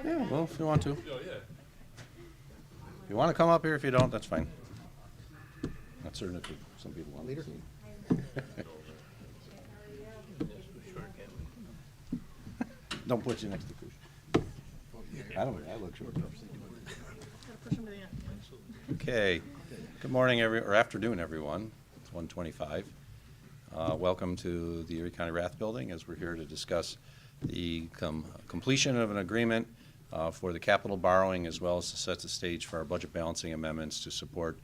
Yeah, well, if you want to. If you want to come up here, if you don't, that's fine. Not certain if some people want to see. Don't put you next to Kush. I look short. Okay. Good morning, or afternoon, everyone. It's 1:25. Welcome to the Erie County Rath Building, as we're here to discuss the completion of an agreement for the capital borrowing, as well as to set the stage for our budget balancing amendments to support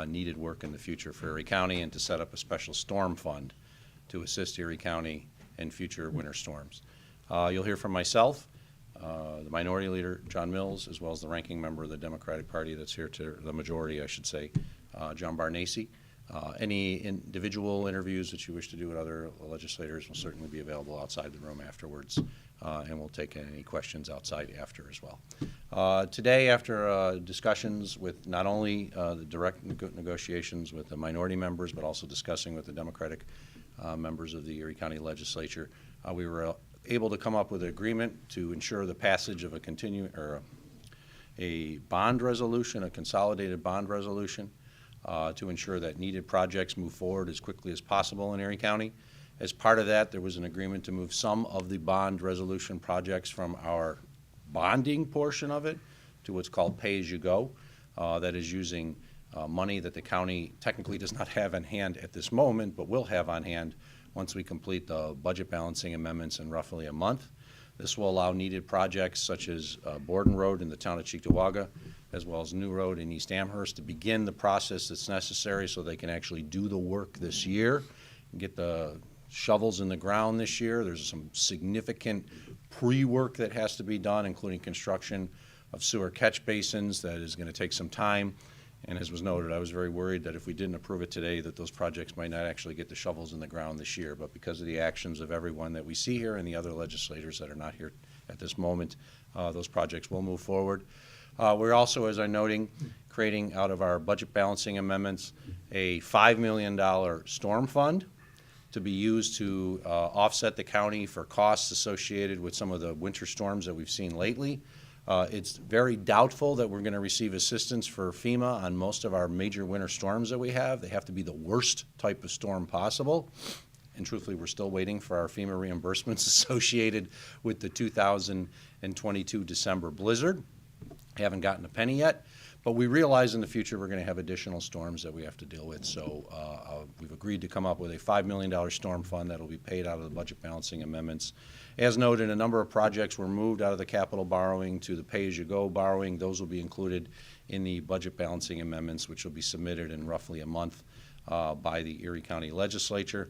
needed work in the future for Erie County, and to set up a special storm fund to assist Erie County in future winter storms. You'll hear from myself, the Minority Leader, John Mills, as well as the ranking member of the Democratic Party that's here, to the majority, I should say, John Barnacy. Any individual interviews that you wish to do with other legislators will certainly be available outside the room afterwards, and we'll take any questions outside after as well. Today, after discussions with not only the direct negotiations with the minority members, but also discussing with the Democratic members of the Erie County Legislature, we were able to come up with an agreement to ensure the passage of a bond resolution, a consolidated bond resolution, to ensure that needed projects move forward as quickly as possible in Erie County. As part of that, there was an agreement to move some of the bond resolution projects from our bonding portion of it to what's called pay-as-you-go. That is using money that the county technically does not have in hand at this moment, but will have on hand once we complete the budget balancing amendments in roughly a month. This will allow needed projects such as Borden Road in the town of Cheektowaga, as well as New Road in East Amherst, to begin the process that's necessary so they can actually do the work this year and get the shovels in the ground this year. There's some significant pre-work that has to be done, including construction of sewer catch basins. That is going to take some time. And as was noted, I was very worried that if we didn't approve it today, that those projects might not actually get the shovels in the ground this year. But because of the actions of everyone that we see here and the other legislators that are not here at this moment, those projects will move forward. We're also, as I'm noting, creating out of our budget balancing amendments a $5 million storm fund to be used to offset the county for costs associated with some of the winter storms that we've seen lately. It's very doubtful that we're going to receive assistance for FEMA on most of our major winter storms that we have. They have to be the worst type of storm possible. And truthfully, we're still waiting for our FEMA reimbursements associated with the 2022 December blizzard. Haven't gotten a penny yet, but we realize in the future we're going to have additional storms that we have to deal with. So we've agreed to come up with a $5 million storm fund that will be paid out of the budget balancing amendments. As noted, a number of projects were moved out of the capital borrowing to the pay-as-you-go borrowing. Those will be included in the budget balancing amendments, which will be submitted in roughly a month by the Erie County Legislature,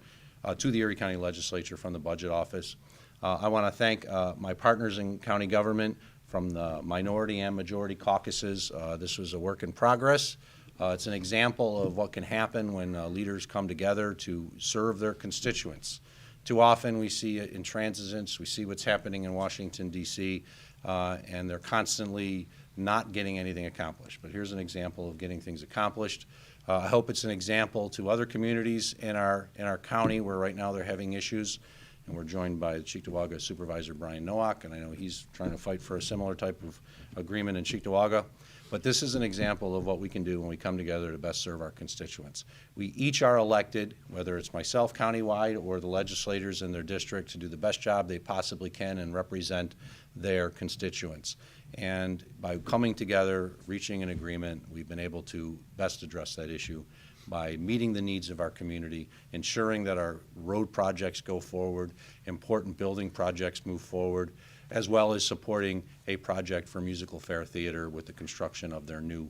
to the Erie County Legislature from the Budget Office. I want to thank my partners in county government from the minority and majority caucuses. This was a work in progress. It's an example of what can happen when leaders come together to serve their constituents. Too often we see it intransigence, we see what's happening in Washington, D.C., and they're constantly not getting anything accomplished. But here's an example of getting things accomplished. I hope it's an example to other communities in our county where right now they're having issues. And we're joined by the Cheektowaga Supervisor Brian Nowak, and I know he's trying to fight for a similar type of agreement in Cheektowaga. But this is an example of what we can do when we come together to best serve our constituents. We each are elected, whether it's myself countywide or the legislators in their district, to do the best job they possibly can and represent their constituents. And by coming together, reaching an agreement, we've been able to best address that issue by meeting the needs of our community, ensuring that our road projects go forward, important building projects move forward, as well as supporting a project for Musical Fair Theater with the construction of their new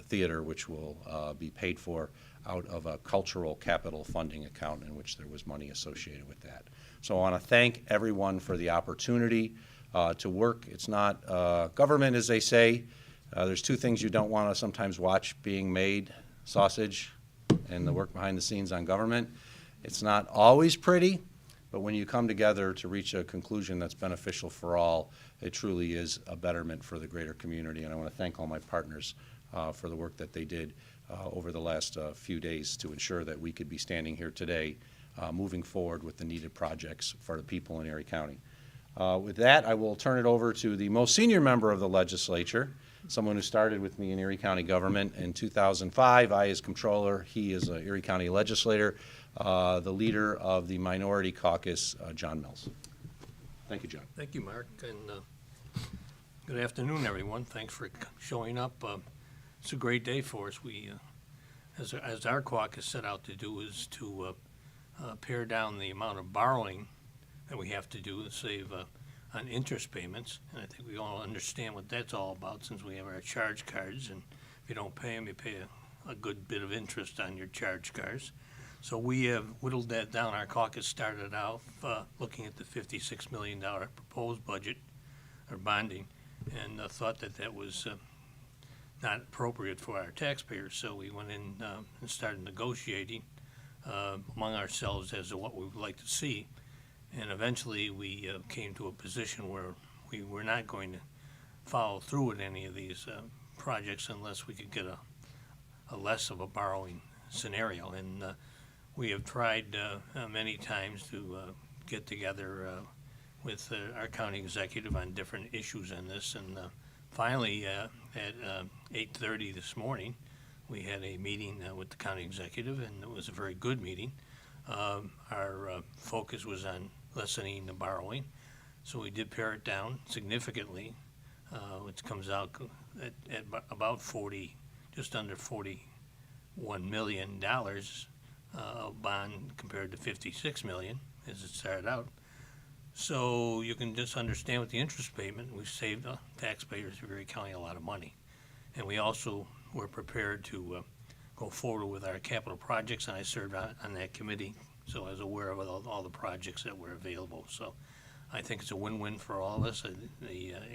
theater, which will be paid for out of a cultural capital funding account in which there was money associated with that. So I want to thank everyone for the opportunity to work. It's not government, as they say. There's two things you don't want to sometimes watch being made: sausage and the work behind the scenes on government. It's not always pretty, but when you come together to reach a conclusion that's beneficial for all, it truly is a betterment for the greater community. And I want to thank all my partners for the work that they did over the last few days to ensure that we could be standing here today moving forward with the needed projects for the people in Erie County. With that, I will turn it over to the most senior member of the legislature, someone who started with me in Erie County government in 2005. I as comptroller, he is an Erie County legislator, the leader of the minority caucus, John Mills. Thank you, John. Thank you, Mark, and good afternoon, everyone. Thanks for showing up. It's a great day for us. We, as our caucus set out to do, is to pare down the amount of borrowing that we have to do to save on interest payments, and I think we all understand what that's all about, since we have our charge cards, and if you don't pay them, you pay a good bit of interest on your charge cards. So we have whittled that down. Our caucus started out looking at the $56 million proposed budget, or bonding, and thought that that was not appropriate for our taxpayers. So we went in and started negotiating among ourselves as to what we would like to see. And eventually we came to a position where we were not going to follow through with any of these projects unless we could get a less of a borrowing scenario. And we have tried many times to get together with our county executive on different issues on this. And finally, at 8:30 this morning, we had a meeting with the county executive, and it was a very good meeting. Our focus was on lessening the borrowing, so we did pare it down significantly, which comes out at about just under $41 million of bond compared to $56 million as it started out. So you can just understand with the interest payment, we've saved the taxpayers of Erie County a lot of money. And we also were prepared to go forward with our capital projects, and I served on that committee, so I was aware of all the projects that were available. So I think it's a win-win for all of us.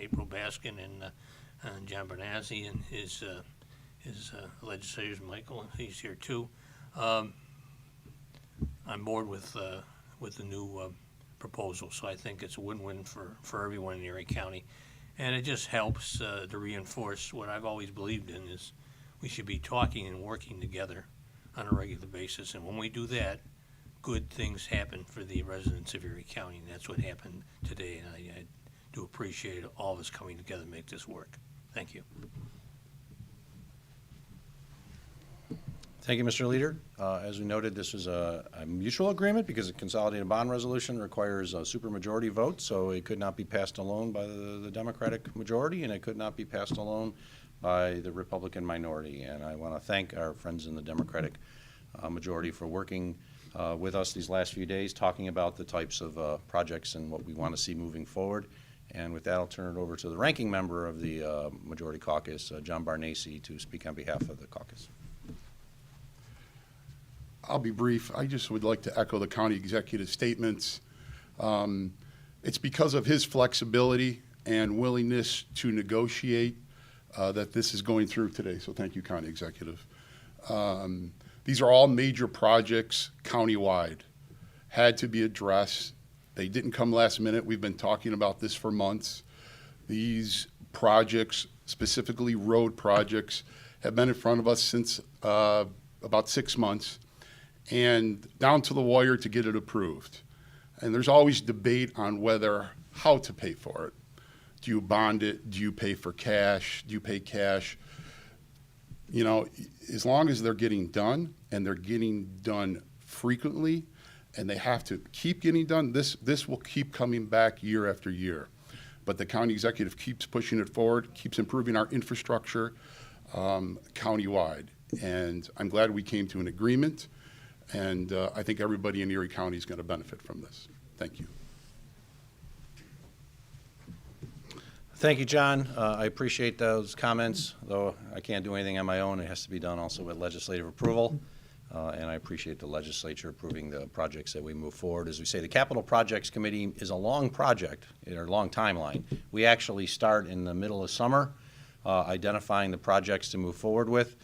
April Baskin and John Bernazzi and his legislators, Michael, he's here too. I'm board with the new proposal, so I think it's a win-win for everyone in Erie County. And it just helps to reinforce what I've always believed in, is we should be talking and working together on a regular basis. And when we do that, good things happen for the residents of Erie County, and that's what happened today. And I do appreciate all of us coming together to make this work. Thank you. Thank you, Mr. Leader. As we noted, this was a mutual agreement because a consolidated bond resolution requires a supermajority vote, so it could not be passed alone by the Democratic majority, and it could not be passed alone by the Republican minority. And I want to thank our friends in the Democratic majority for working with us these last few days, talking about the types of projects and what we want to see moving forward. And with that, I'll turn it over to the ranking member of the Majority Caucus, John Barnese, to speak on behalf of the caucus. I'll be brief. I just would like to echo the county executive statements. It's because of his flexibility and willingness to negotiate that this is going through today. So thank you, county executive. These are all major projects countywide, had to be addressed. They didn't come last minute. We've been talking about this for months. These projects, specifically road projects, have been in front of us since about 6 months, and down to the wire to get it approved. And there's always debate on how to pay for it. Do you bond it? Do you pay for cash? Do you pay cash? You know, as long as they're getting done, and they're getting done frequently, and they have to keep getting done, this will keep coming back year after year. But the county executive keeps pushing it forward, keeps improving our infrastructure countywide. And I'm glad we came to an agreement. And I think everybody in Erie County is going to benefit from this. Thank you. Thank you, John. I appreciate those comments, though I can't do anything on my own. It has to be done also with legislative approval. And I appreciate the legislature approving the projects that we move forward. As we say, the Capital Projects Committee is a long project, or a long timeline. We actually start in the middle of summer, identifying the projects to move forward with.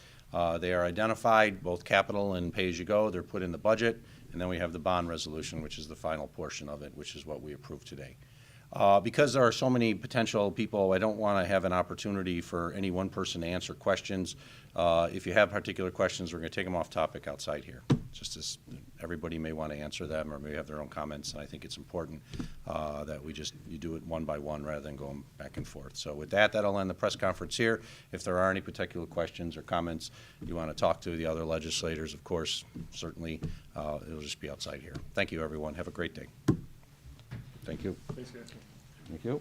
They are identified, both capital and pay-as-you-go. They're put in the budget, and then we have the bond resolution, which is the final portion of it, which is what we approved today. Because there are so many potential people, I don't want to have an opportunity for any one person to answer questions. If you have particular questions, we're going to take them off topic outside here, just as everybody everybody may want to answer them or may have their own comments, and I think it's important that you do it one by one rather than going back and forth. So with that, that'll end the press conference here. If there are any particular questions or comments you want to talk to the other legislators, of course, certainly it'll just be outside here. Thank you, everyone. Have a great day. Thank you. Thanks, guys. Thank you.